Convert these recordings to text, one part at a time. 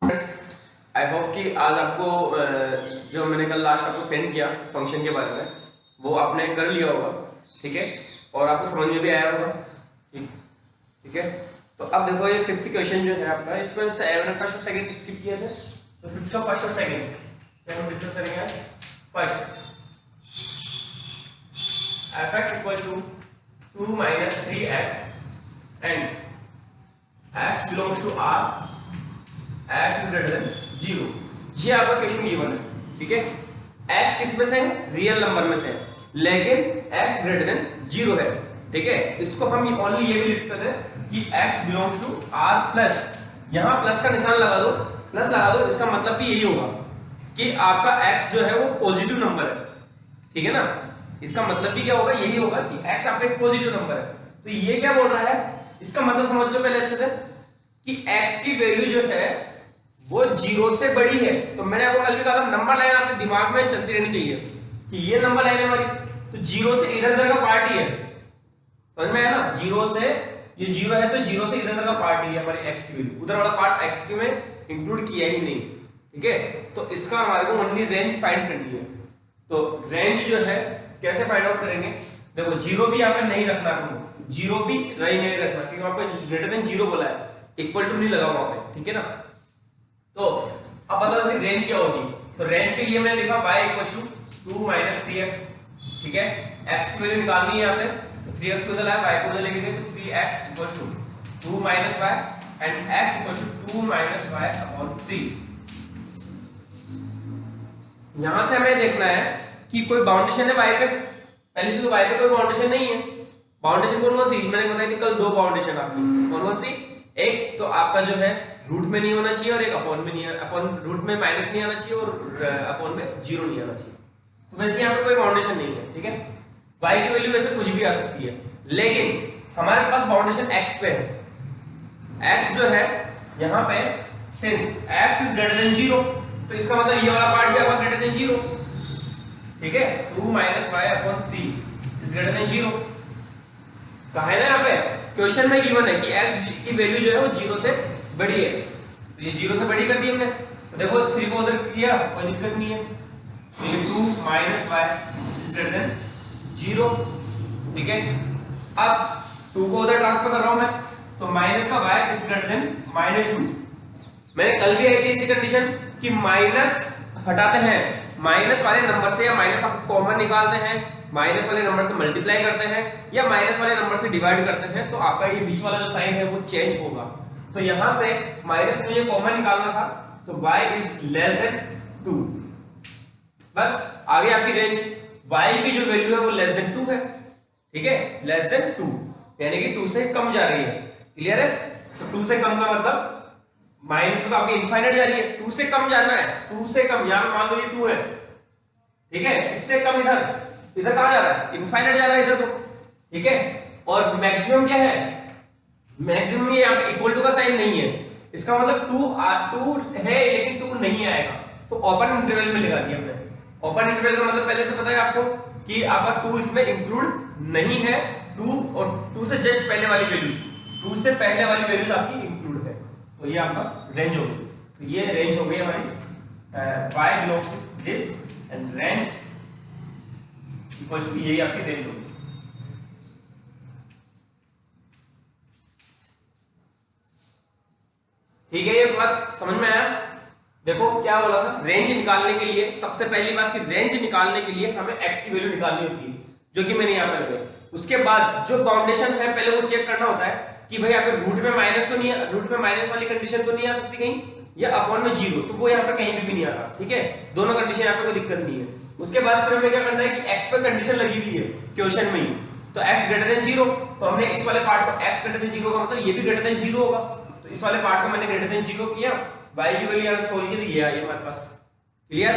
I hope कि आज आपको जो मैंने कल लास्ट आपको सेंड किया फंक्शन के बारे में वो आपने कर लिया होगा, ठीक है, और आपको समझ में भी आया होगा। ठीक ठीक है, तो अब देखो ये फिफ्थ क्वेश्चन जो है आपका, इसमें मैंने फर्स्ट और सेकंड स्किप किए थे, तो फिफ्थ का फर्स्ट और सेकंड हम डिस्कस करेंगे आज। First, fx equal to 2 minus 3x and x belongs to r, x is greater than 0। ये आपका क्वेश्चन गिवन है, ठीक है। x किस में से है? रियल नंबर में से है, लेकिन x ग्रेटर देन 0 है, ठीक है। इसको हम ओनली ये भी लिख सकते हैं कि x belongs to r plus, यहां प्लस का निशान लगा दो, प्लस लगा दो, इसका मतलब भी यही होगा कि आपका x जो है वो पॉजिटिव नंबर है, ठीक है ना। इसका मतलब भी क्या होगा? यही होगा कि x आपका एक पॉजिटिव नंबर है। तो ये क्या बोल रहा है, इसका मतलब समझ लो पहले अच्छे से कि x की वैल्यू जो है वो 0 से बड़ी है। तो मैंने आपको कल भी कहा था नंबर लाइन आपके दिमाग में चलती रहनी चाहिए कि ये नंबर लाइन है हमारी, तो 0 से इधर उधर का पार्ट ही है, समझ में आया ना। 0 से ये 0 है, तो 0 से इधर उधर का पार्ट ही है हमारी x की वैल्यू, उधर वाला पार्ट x की में इंक्लूड किया ही नहीं, ठीक है। तो इसका हमारे को ओनली रेंज फाइंड करनी है। तो रेंज जो है कैसे फाइंड आउट करेंगे? देखो 0 भी यहाँ पे नहीं रखना, 0 भी नहीं रखना क्योंकि वहां पे ग्रेटर देन 0 बोला है, इक्वल टू नहीं लगा वहां पे, ठीक है ना। तो अब बताओ इसकी रेंज क्या होगी? तो रेंज के लिए मैंने लिखा y equal to 2 minus 3x, ठीक है। x की वैल्यू निकालनी है यहाँ से, तो 3x को उधर लाया, y को उधर लेके गए, तो 3x equal to 2 minus y and x equal to 2 minus y upon 3। यहां से हमें देखना है कि कोई बाउंडेशन है y पे, पहले से तो y पे कोई बाउंडेशन नहीं है। बाउंडेशन कौन कौन सी? मैंने बताई थी कल, दो बाउंडेशन आपकी, कौन कौन सी? एक तो आपका जो है रूट में नहीं होना चाहिए और एक अपॉन में नहीं, अपॉन रूट में माइनस नहीं आना चाहिए और अपॉन में 0 नहीं आना चाहिए। तो वैसे यहाँ पे कोई बाउंडेशन नहीं है, ठीक है। y की वैल्यू वैसे कुछ भी आ सकती है, लेकिन हमारे पास बाउंडेशन x पे है। x जो है यहाँ पे since x is greater than 0, तो इसका मतलब ये वाला पार्ट भी आपका ग्रेटर देन 0, ठीक है। 2 minus y upon 3 is greater than 0, कहा है ना यहाँ पे क्वेश्चन में गिवन है कि x की वैल्यू जो है वो 0 से बड़ी है, तो ये 0 से बड़ी कर दी हमने। तो देखो 3 को उधर किया, कोई दिक्कत नहीं है, तो ये 2 minus y is greater than 0, ठीक है। अब 2 को उधर ट्रांसफर कर रहा हूं मैं, तो माइनस का y इज ग्रेटर देन -2। मैंने कल भी आई थी इसी कंडीशन कि माइनस हटाते हैं, माइनस वाले नंबर से या माइनस आप कॉमन निकालते हैं, माइनस वाले नंबर से मल्टीप्लाई करते हैं या माइनस वाले नंबर से डिवाइड करते हैं, तो आपका ये बीच वाला जो साइन है वो चेंज होगा। तो यहां से माइनस में मुझे कॉमन निकालना था, तो y इज लेस देन 2, बस आगे आपकी रेंज y की जो वैल्यू है वो लेस देन 2 है, ठीक है, लेस देन 2 यानी कि 2 से कम जा रही है, क्लियर है। तो 2 से कम का मतलब माइनस में तो आपकी इनफाइनाइट जा रही है, 2 से कम जाना है, 2 से कम, यहां मान लो ये 2 है, ठीक है, इससे कम इधर, इधर कहां जा रहा है? इनफाइनाइट जा रहा है इधर को, ठीक है। और मैक्सिमम क्या है? मैक्सिमम ये यहां पे इक्वल टू का साइन नहीं है, इसका मतलब 2 है लेकिन 2 नहीं आएगा, तो ओपन इंटरवल में लगा दिया हमने। ओपन इंटरवल का मतलब पहले से पता है आपको कि आपका 2 इसमें इंक्लूड नहीं है, 2 और 2 से जस्ट पहले वाली वैल्यूज, 2 से पहले वाली वैल्यूज आपकी इंक्लूड है, तो ये आपका रेंज होगी। तो ये रेंज हो गई हमारी y belongs to this and range equals to, यही आपकी रेंज होगी। ठीक है, ये बात समझ में आया? देखो क्या बोला था, रेंज निकालने के लिए सबसे पहली बात कि रेंज निकालने के लिए हमें x की वैल्यू निकालनी होती है, जो कि मैंने यहां पे लगाई। उसके बाद जो बाउंडेशन है पहले वो चेक करना होता है कि भाई यहाँ पे रूट में माइनस तो नहीं है, रूट में माइनस वाली कंडीशन तो नहीं आ सकती कहीं, या अपॉन में 0, तो वो यहाँ पे कहीं भी नहीं आ रहा, ठीक है। दोनों कंडीशन यहाँ पे कोई दिक्कत नहीं है। उसके बाद फिर हमें क्या करना है कि x पे कंडीशन लगी हुई है क्वेश्चन में ही, तो x ग्रेटर देन 0, तो हमने इस वाले पार्ट को x ग्रेटर देन 0 का मतलब ये भी ग्रेटर देन 0 होगा, तो इस वाले पार्ट को मैंने ग्रेटर देन 0 किया, y की वैल्यू यहां से सोल्व की, तो ये आई हमारे पास, क्लियर।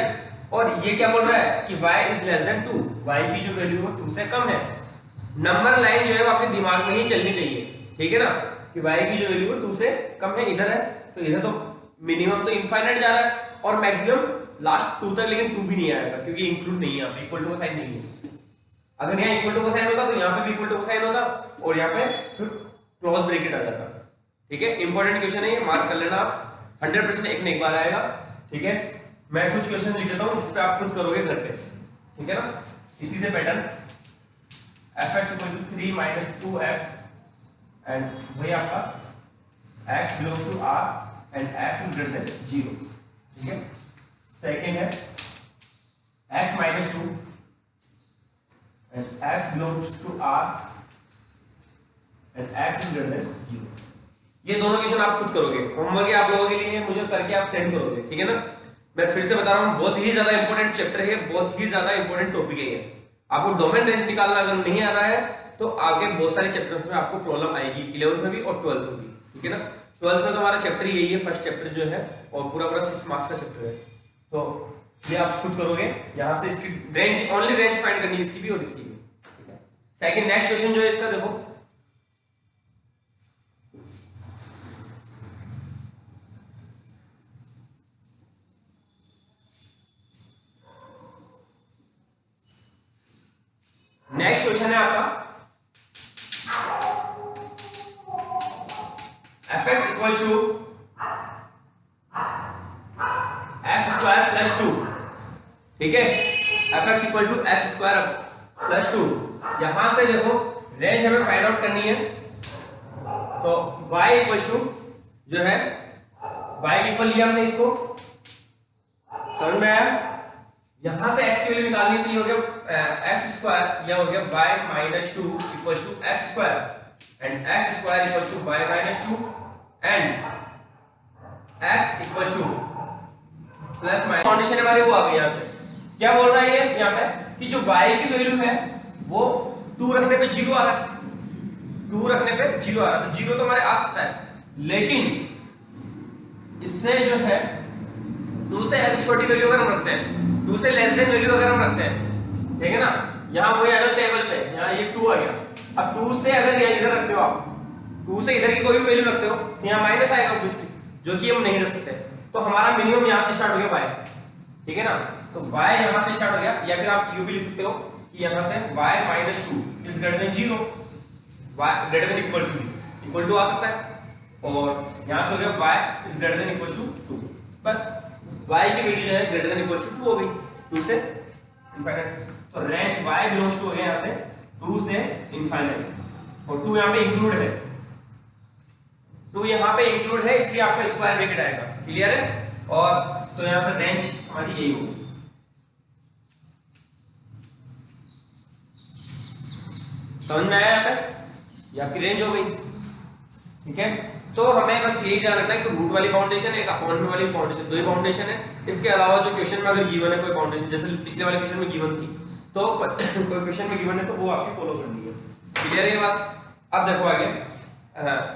और ये क्या बोल रहा है कि y is less than 2, y की जो वैल्यू है 2 से कम है। नंबर लाइन जो है वो आपके दिमाग में ही चलनी चाहिए, ठीक है ना, कि y की जो वैल्यू है 2 से कम है, इधर है, तो इधर तो मिनिमम तो इनफाइनाइट जा रहा है और मैक्सिमम लास्ट 2 तक, लेकिन 2 भी नहीं आएगा क्योंकि इंक्लूड नहीं है, यहाँ पे इक्वल टू का साइन नहीं है। अगर यहाँ इक्वल टू का साइन होता तो यहाँ पे भी इक्वल टू का साइन होता और यहाँ पे फिर क्लोज ब्रैकेट आ जाता, ठीक है। इंपॉर्टेंट क्वेश्चन है ये, मार्क कर लेना आप। 100% एक न एक बार आएगा। ठीक है, मैं कुछ क्वेश्चन लिख देता हूं जिस पे आप खुद करोगे घर पे। ठीक है ना, इसी से पैटर्न fx = 3 - 2x एंड वही आपका x belongs to r and x is greater than 0। ठीक है, सेकंड है x - 2 and x belongs to r and x is greater than 0। ये दोनों क्वेश्चन आप खुद करोगे, होमवर्क आप लोगों के लिए मुझे करके आप सेंड करोगे। ठीक है ना, मैं फिर से बता रहा हूं, बहुत ही ज्यादा इंपॉर्टेंट चैप्टर है, बहुत ही ज्यादा इंपॉर्टेंट टॉपिक है ये। आपको डोमेन रेंज निकालना अगर नहीं आ रहा है तो आगे बहुत सारे चैप्टर्स में आपको प्रॉब्लम आएगी, 11th में भी और 12th में भी। ठीक है ना, 12th में तो हमारा चैप्टर यही है, फर्स्ट चैप्टर जो है, और पूरा 6 मार्क्स का चैप्टर है। तो ये आप खुद करोगे, यहां से इसकी रेंज, ओनली रेंज फाइंड करनी है इसकी भी और इसकी भी। ठीक है, सेकंड नेक्स्ट क्वेश्चन जो है इसका देखो, नेक्स्ट क्वेश्चन है आपका fx = x² + 2। ठीक है, fx = x² + 2। यहां से देखो रेंज हमें फाइंड आउट करनी है, तो y = जो है y के इक्वल लिया हमने इसको, समझ में आया। यहां से x की वैल्यू निकालनी थी, हो गया x², यह हो गया y - 2 = x² and x² = y - 2 and x = plus minus foundation हमारी वो आ गई। यहां से क्या बोल रहा है ये यहां पे कि जो y की वैल्यू है वो 2 रखने पे 0 आ रहा है, 2 रखने पे 0 आ रहा है, तो 0 तो हमारे आ सकता है, लेकिन इससे जो है 2 से अगर छोटी वैल्यू अगर हम रखते हैं, 2 से लेस देन वैल्यू अगर हम रखते हैं, ठीक है ना, यहां वही आ जाओ टेबल पे, यहां ये 2 आ गया। अब 2 से अगर ये इधर रखते हो आप, 2 से इधर की कोई भी वैल्यू रखते हो तो यहां माइनस आएगा ऑब्वियसली, जो कि हम नहीं रख सकते। तो हमारा मिनिमम यहां से स्टार्ट हो गया y। ठीक है ना, तो y यहां से स्टार्ट हो गया, या फिर आप यू भी लिख सकते हो कि यहां से y - 2 is greater than 0, y greater than equal to आ सकता है, और यहां से हो गया y is greater than equal to 2। बस y की वैल्यू जो है ग्रेटर देन इक्वल टू 2 हो गई, 2 से इनफाइनाइट। तो रेंज y बिलोंग्स टू हो गया यहां से 2 से इनफाइनाइट, और 2 यहां पे इंक्लूड है, 2 यहां पे इंक्लूड है, इसलिए आपको स्क्वायर ब्रैकेट आएगा। क्लियर है, और तो यहां से रेंज हमारी यही होगी। समझ में आया? यहां पे ये आपकी रेंज हो गई। ठीक है, तो हमें बस यही ध्यान रखना है कि रूट वाली बाउंडेशन है, एक अपॉन में वाली बाउंडेशन, दो ही बाउंडेशन है। इसके अलावा जो क्वेश्चन में अगर गिवन है कोई बाउंडेशन, जैसे पिछले वाले क्वेश्चन में गिवन थी, तो कोई क्वेश्चन में गिवन है तो वो आपको फॉलो करनी है। क्लियर है ये बात? अब देखो आगे,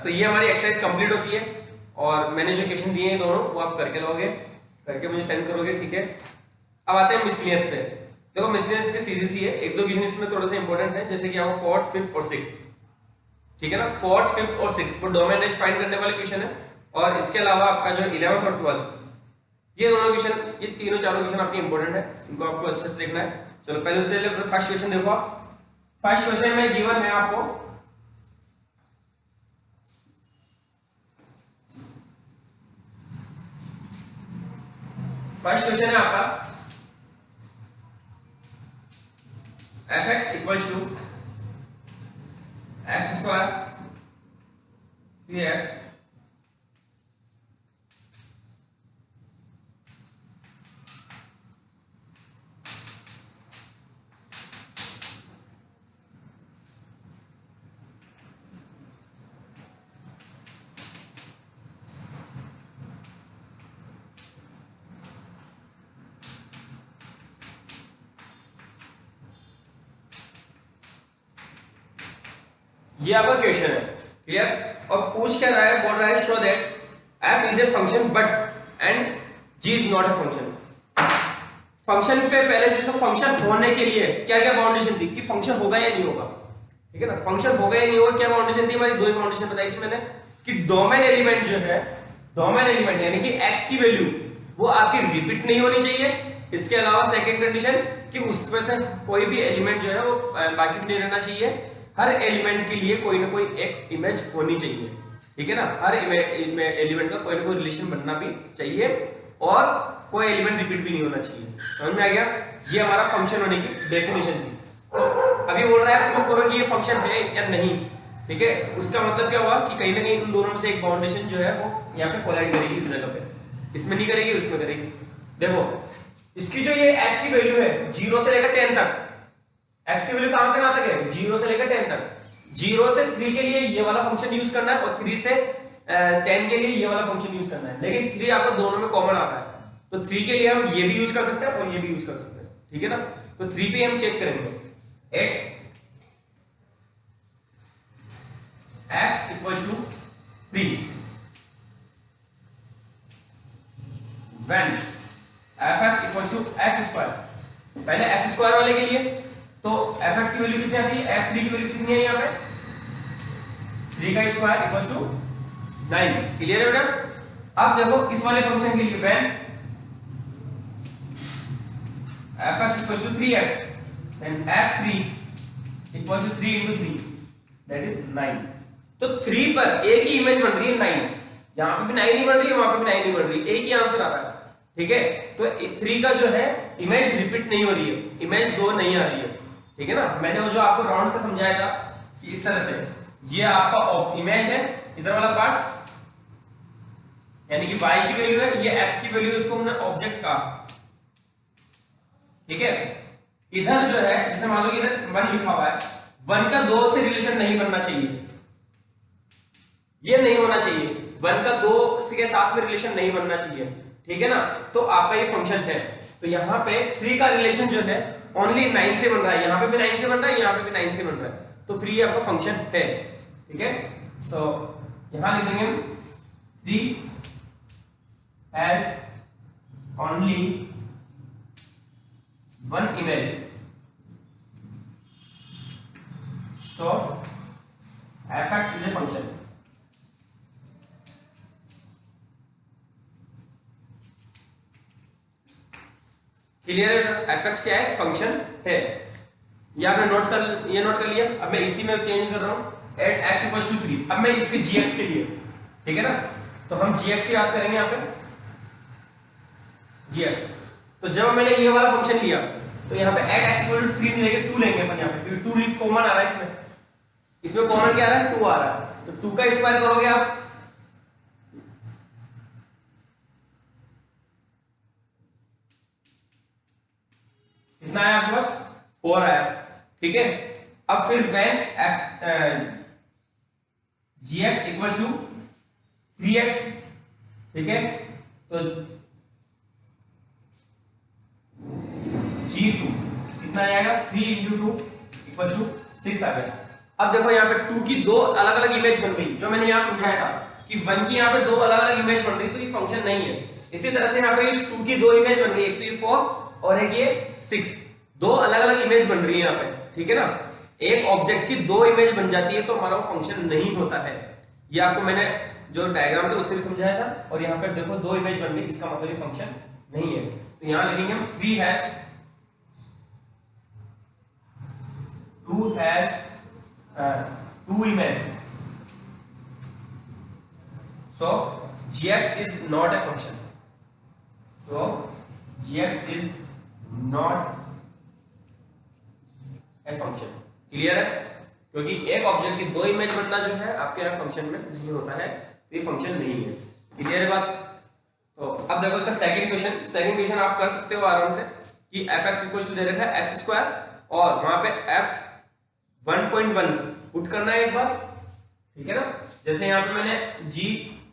तो ये हमारी एक्सरसाइज कंप्लीट होती है, और मैंने जो क्वेश्चन दिए हैं दोनों वो आप करके लोगे, करके मुझे सेंड करोगे। ठीक है, अब आते हैं मिसलेनियस पे। देखो मिसलेनियस की सीधी सी है, एक दो क्वेश्चन इसमें थोड़ा सा इंपॉर्टेंट है, जैसे कि आपको 4th, 5th और 6th। ठीक है ना, 4th, 5th और 6th वो डोमेन रेंज फाइंड करने वाले क्वेश्चन है, और इसके अलावा आपका जो 11th और 12th, ये दोनों क्वेश्चन, ये तीनों चारों क्वेश्चन आपके इंपॉर्टेंट है, इनको आपको अच्छे से देखना है। चलो पहले उससे फर्स्ट क्वेश्चन देखो आप। फर्स्ट क्वेश्चन में गिवन है आपको फर्स्ट क्वेश्चन है आपका fx = x² 3x ये आपका क्वेश्चन है। क्लियर? और पूछ क्या रहा है, बोल रहा है show that f is a function but and g is not a function. Function पे पहले से तो फंक्शन होने के लिए क्या क्या बाउंडेशन थी कि फंक्शन होगा या नहीं होगा। ठीक है ना, फंक्शन होगा या नहीं होगा, क्या बाउंडेशन थी हमारी? दो ही बाउंडेशन बताई थी मैंने कि डोमेन एलिमेंट जो है, डोमेन एलिमेंट यानी कि x की वैल्यू वो आपकी रिपीट नहीं होनी चाहिए। इसके अलावा सेकंड कंडीशन कि उसमें से कोई भी एलिमेंट जो है वो बाकी नहीं रहना चाहिए, हर एलिमेंट के लिए कोई ना कोई एक इमेज होनी चाहिए। ठीक है ना, हर एलिमेंट का कोई ना कोई रिलेशन बनना भी चाहिए और कोई एलिमेंट रिपीट भी नहीं होना चाहिए। समझ में आ गया? ये हमारा फंक्शन होने की डेफिनेशन थी। तो अभी बोल रहा है प्रूव करो कि ये फंक्शन है या नहीं। ठीक है, उसका मतलब क्या हुआ कि कहीं ना कहीं उन दोनों में से एक बाउंडेशन जो है वो यहाँ पे कोलाइड करेगी इस जगह पे, इसमें नहीं करेगी उसमें करेगी। देखो इसकी जो ये x की वैल्यू है 0 से लेकर 10 तक, x की वैल्यू कहां से कहां तक है? 0 से लेकर 10 तक। 0 से 3 के लिए ये वाला फंक्शन यूज करना है और 3 से 10 के लिए ये वाला फंक्शन यूज करना है, लेकिन 3 आपको दोनों में कॉमन आता है, तो 3 के लिए हम ये भी यूज कर सकते हैं और ये भी यूज कर सकते हैं। ठीक है ना, तो 3 पे हम चेक करेंगे eight x equals to 3 when fx equals to x square। पहले x स्क्वायर वाले के लिए तो fx की वैल्यू कितनी आती है? f3 की वैल्यू कितनी है यहाँ पे? 3 का स्क्वायर इक्वल्स टू 9। क्लियर है बेटा? अब देखो इस वाले फंक्शन के लिए when fx equals to 3x then f3 equals to 3 into 3 that is 9। तो 3 पर एक ही इमेज बन रही है 9, यहां पे भी 9 नहीं बन रही है, वहां पे भी 9 नहीं बन रही, एक ही आंसर आ रहा है। ठीक है, तो 3 का जो है इमेज रिपीट नहीं हो रही है, इमेज 2 नहीं आ रही है। ठीक है ना, मैंने वो जो आपको राउंड से समझाया था कि इस तरह से ये आपका इमेज है, इधर वाला पार्ट यानी कि y की वैल्यू है, ये x की वैल्यू, इसको हमने ऑब्जेक्ट कहा। ठीक है, इधर जो है जैसे मान लो कि इधर 1 लिखा हुआ है, 1 का 2 से रिलेशन नहीं बनना चाहिए, ये नहीं होना चाहिए, 1 का 2 के साथ में रिलेशन नहीं बनना चाहिए। ठीक है ना, तो आपका ये फंक्शन है, तो यहाँ पे 3 का रिलेशन जो है ओनली 9 से बन रहा है, यहाँ पे भी 9 से बन रहा है, यहाँ पे भी 9 से बन रहा है, तो 3 आपका फंक्शन है। ठीक है, तो यहां लिख देंगे 3 has only 1 image, so fx is a function। Clear है? fx क्या है? फंक्शन है। ये आपने नोट कर लिया। अब मैं इसी में चेंज कर रहा हूं एट x इक्वल्स टू 3। अब मैं इसके gx के लिए, ठीक है ना, तो हम gx की बात करेंगे यहाँ पे gx। तो जब मैंने ये वाला फंक्शन लिया तो यहाँ पे एट x इक्वल टू 3 लेके 2 लेंगे अपन यहाँ पे, क्योंकि 2 कॉमन आ रहा है इसमें कॉमन क्या आ रहा है? 2 आ रहा है, तो 2 का स्क्वायर करोगे आप, कितना आया आपके पास? 4 आया। ठीक है, अब फिर when gx equals to 3x, ठीक है, तो g2 कितना आएगा? 3 into 2 इक्वल्स टू 6 आ गया। अब देखो यहाँ पे 2 की 2 अलग अलग इमेज बन गई, जो मैंने यहाँ समझाया था कि 1 की यहाँ पे 2 अलग अलग इमेज बन रही, तो ये फंक्शन नहीं है। इसी तरह से यहाँ पे 2 की 2 इमेज बन गई, एक तो ये 4 और एक ये 6, 2 अलग अलग इमेज बन रही है यहाँ पे। ठीक है ना, एक ऑब्जेक्ट की 2 इमेज बन जाती है तो हमारा वो फंक्शन नहीं होता है। ये आपको मैंने जो डायग्राम था उससे भी समझाया था, और यहाँ पे देखो 2 इमेज बन गई, इसका मतलब ये फंक्शन नहीं है। तो यहाँ लिखेंगे हम 3 has 2 image, so gx is not a function, so gx is not a function। Clear है? क्योंकि एक ऑब्जेक्ट की 2 इमेज बनना जो है आपके यहाँ फंक्शन में नहीं होता है, तो ये फंक्शन नहीं है। क्लियर है बात? तो अब देखो इसका सेकंड क्वेश्चन आप कर सकते हो आराम से कि fx इक्वल टू दे रखा है x स्क्वायर, और वहां पे f 1.1 पुट करना है एक बार। ठीक है ना, जैसे यहाँ पे मैंने g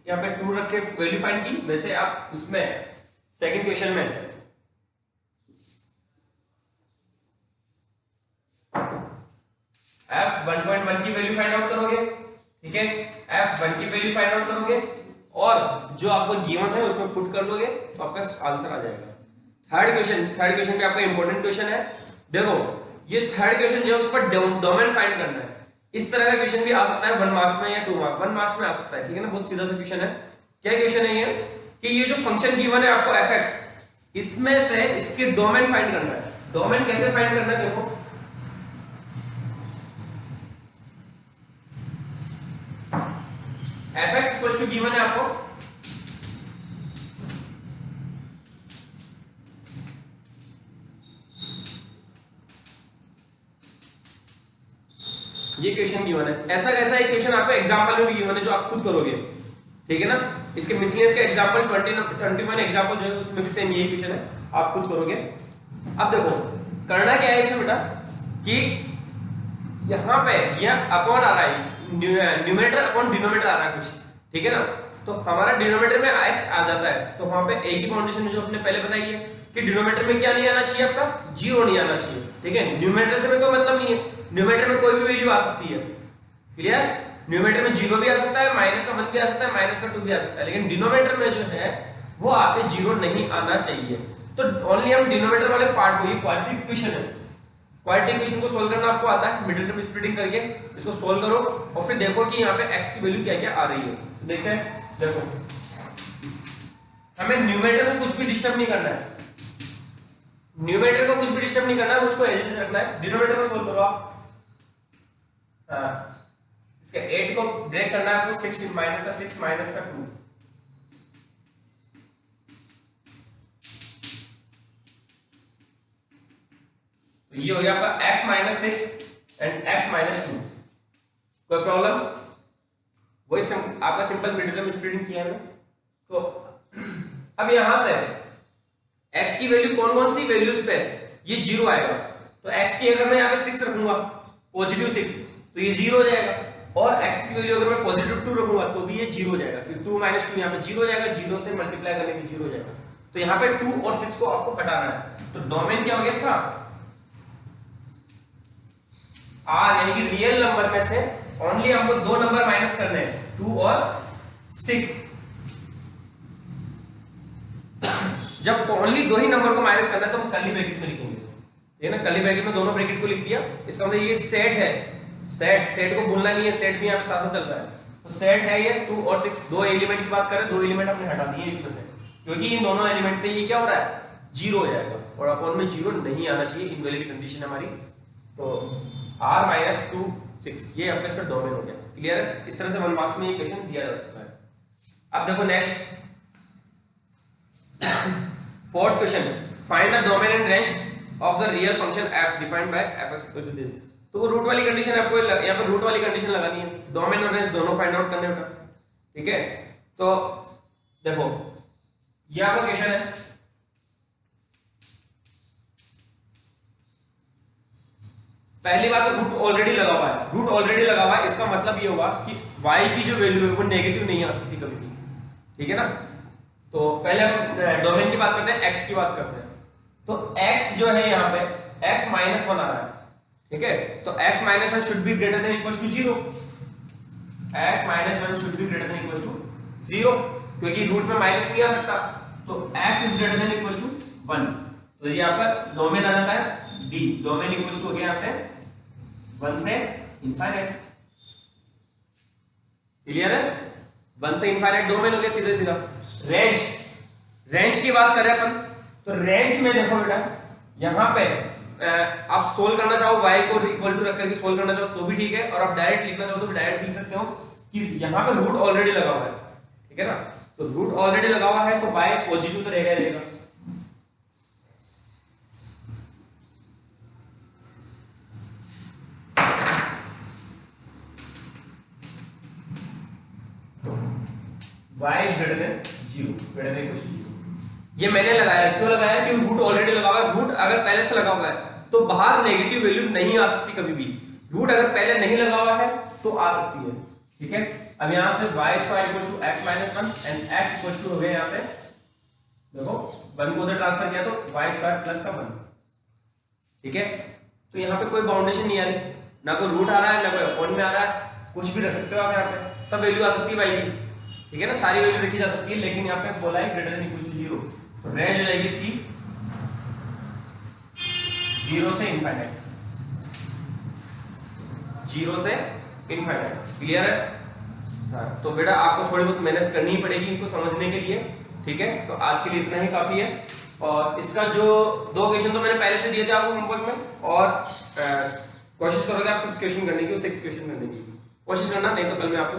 यहाँ पे 2 रख के वैल्यू फाइंड की, वैसे आप उसमें सेकंड क्वेश्चन में f 1.1 की वैल्यू फाइंड आउट करोगे। ठीक है, f 1 की वैल्यू फाइंड आउट करोगे और जो आपको गिवन है उसमें पुट कर लोगे तो आपका आंसर आ जाएगा। थर्ड क्वेश्चन भी आपका इंपॉर्टेंट क्वेश्चन है। देखो ये थर्ड क्वेश्चन जो है उस पर डोमेन फाइंड करना है। इस तरह का क्वेश्चन भी आ सकता है 1 मार्क्स में या 2 मार्क्स, 1 मार्क्स में आ सकता है। ठीक है ना, बहुत सीधा सा क्वेश्चन है। क्या क्वेश्चन है ये कि ये जो फंक्शन गिवन है आपको fx, इसमें से इसके डोमेन फाइंड करना है। डोमेन कैसे फाइंड करना है? देखो fx इक्वल टू गिवन है आपको, ये क्वेश्चन गिवन है। ऐसा कैसा एक क्वेश्चन आपको एग्जांपल में भी गिवन है जो आप खुद करोगे, ठीक है ना। इसके मिसलेनियस का एग्जांपल 21 एग्जांपल जो है उसमें भी सेम यही क्वेश्चन है, आप खुद करोगे। अब देखो करना क्या है इसमें बेटा कि यहाँ पे यह अपॉन आ रहा है, न्यूमरेटर अपॉन डिनोमिनेटर आ रहा है कुछ, ठीक है ना। तो हमारा डिनोमिनेटर में x आ जाता है, तो वहां पे एक ही फाउंडेशन जो अपने पहले बताई है कि डिनोमिनेटर में क्या नहीं आना चाहिए, आपका 0 नहीं आना चाहिए, ठीक है। न्यूमरेटर से में कोई मतलब नहीं है, न्यूमरेटर में कोई भी वैल्यू आ सकती है, क्लियर। न्यूमरेटर में 0 भी आ सकता है, माइनस का 1 भी आ सकता है, माइनस का 2 भी आ सकता है, लेकिन डिनोमिनेटर में जो है वो आपके 0 नहीं आना चाहिए। तो ओनली हम डिनोमिनेटर वाले पार्ट को, ये क्वाड्रेटिक इक्वेशन है, क्वाड्रेटिक इक्वेशन को सोल्व करना आपको आता है, मिडिल टर्म स्प्लिटिंग करके इसको सोल्व करो और फिर देखो कि यहाँ पे x की वैल्यू क्या क्या आ रही है। देखते हैं, देखो हमें न्यूमरेटर को कुछ भी डिस्टर्ब नहीं करना है, न्यूमरेटर को कुछ भी डिस्टर्ब नहीं करना है, उसको एज इट इज रखना है। डिनोमिनेटर को सोल्व करो आप, हाँ इसके 8 को ब्रेक करना है आपको, 6 माइनस का 6 माइनस का 2, ये हो गया आपका x minus 6 and x minus 2। कोई प्रॉब्लम? वही आपका सिंपल मिडिल टर्म स्प्लिटिंग किया है। तो अब यहां से x की वैल्यू कौन कौन सी वैल्यूज पे ये 0 आएगा, तो x की अगर मैं यहाँ पे 6 रखूंगा पॉजिटिव 6 तो ये 0 हो जाएगा, और x की वैल्यू अगर मैं पॉजिटिव 2 रखूंगा तो भी ये 0 हो जाएगा, क्योंकि 2 माइनस 2 यहाँ पे 0 हो जाएगा, 0 से मल्टीप्लाई करने पे 0 हो जाएगा। तो यहाँ पे 2 और 6 को आपको हटाना है, तो डोमेन क्या हो गया इसका r, यानी कि रियल नंबर में से ओनली हमको 2 नंबर माइनस करने हैं, 2 और 6। जब ओनली 2 ही नंबर को माइनस करना है तो हम कर्ली ब्रैकेट में लिखेंगे, ये ना कर्ली ब्रैकेट में दोनों ब्रैकेट को लिख दिया, इसका मतलब ये सेट है, सेट को भूलना नहीं है, सेट भी यहाँ पे साथ साथ चल रहा है। तो सेट है ये 2 और 6, 2 एलिमेंट की बात करें, 2 एलिमेंट हमने हटा दिए इसमें से, क्योंकि इन दोनों एलिमेंट पे ये क्या हो रहा है 0 हो जाएगा, और अपॉन में 0 नहीं आना चाहिए, इनवैलिड कंडीशन है हमारी। तो r माइनस 2 6 ये आपका इसका डोमेन हो गया, क्लियर है। इस तरह से 1 मार्क्स में ये क्वेश्चन दिया जा सकता है। अब देखो next fourth question, find the domain and range of the real function f defined by fx equal to this. तो वो रूट वाली कंडीशन है, आपको यहाँ पर रूट वाली कंडीशन लगानी है, डोमेन और रेंज दोनों फाइंड आउट करने होगा, ठीक है। तो देखो ये आपका क्वेश्चन है, पहली बात रूट ऑलरेडी लगा हुआ है, रूट ऑलरेडी लगा हुआ है, इसका मतलब ये हुआ कि y की जो वैल्यू है वो नेगेटिव नहीं आ सकती कभी भी, ठीक है ना। तो पहले हम डोमेन की बात करते हैं, x की बात करते हैं। तो x जो है यहाँ पे x माइनस 1 आ रहा है, ठीक है। तो x minus 1 should be greater than equal to 0, x minus 1 should be greater than equal to 0, क्योंकि रूट में माइनस नहीं आ सकता, तो x is greater than equal to 1। तो ये आपका डोमेन आ जाता है D, डोमेन इक्वल टू हो गया यहाँ से 1 से इनफाइनाइट, क्लियर है। 1 से इनफाइनाइट डोमेन हो गया सीधे सीधा। रेंज, रेंज की बात कर रहे हैं अपन, तो रेंज में देखो बेटा यहाँ पे आप सोल्व करना चाहो y को इक्वल टू रख करके सोल्व करना चाहो तो भी ठीक है, और आप डायरेक्ट लिखना चाहो तो भी डायरेक्ट लिख सकते हो कि यहाँ पे रूट ऑलरेडी लगा हुआ है, ठीक है ना। तो रूट ऑलरेडी लगा हुआ है तो y पॉजिटिव तो रहेगा रहेगा। y is greater than 0, greater than equal to 0। ये मैंने लगाया, क्यों लगाया कि रूट ऑलरेडी लगा हुआ है, रूट अगर पहले से लगा हुआ है तो बाहर नेगेटिव वैल्यू नहीं आ सकती कभी भी, रूट अगर पहले नहीं लगा हुआ है तो आ सकती है, ठीक है। अब यहां से y square equal to x minus 1 and x equal to हो गया यहां से, देखो 1 को उधर ट्रांसफर किया तो y स्क्वायर प्लस का 1, ठीक है। तो यहाँ पे कोई बाउंडेशन नहीं आ रही, ना कोई रूट आ रहा है ना कोई अपॉन में आ रहा है, कुछ भी रख सकते हो आप यहाँ पे, सब वैल्यू आ सकती है y की, ठीक है ना, सारी वैल्यू लिखी जा सकती है, लेकिन यहाँ पे बोला है ग्रेटर देन इक्वल टू 0। तो रेंज हो जाएगी इसकी 0 से इनफाइनाइट, 0 से इनफाइनाइट, क्लियर है। हाँ, तो बेटा आपको थोड़ी बहुत मेहनत करनी ही पड़ेगी इनको समझने के लिए, ठीक है। तो आज के लिए इतना ही काफी है, और इसका जो 2 क्वेश्चन तो मैंने पहले से दिए थे आपको होमवर्क में, और कोशिश करोगे आप 5 क्वेश्चन करने की, 6 क्वेश्चन करने की कोशिश करना, नहीं तो कल मैं आपको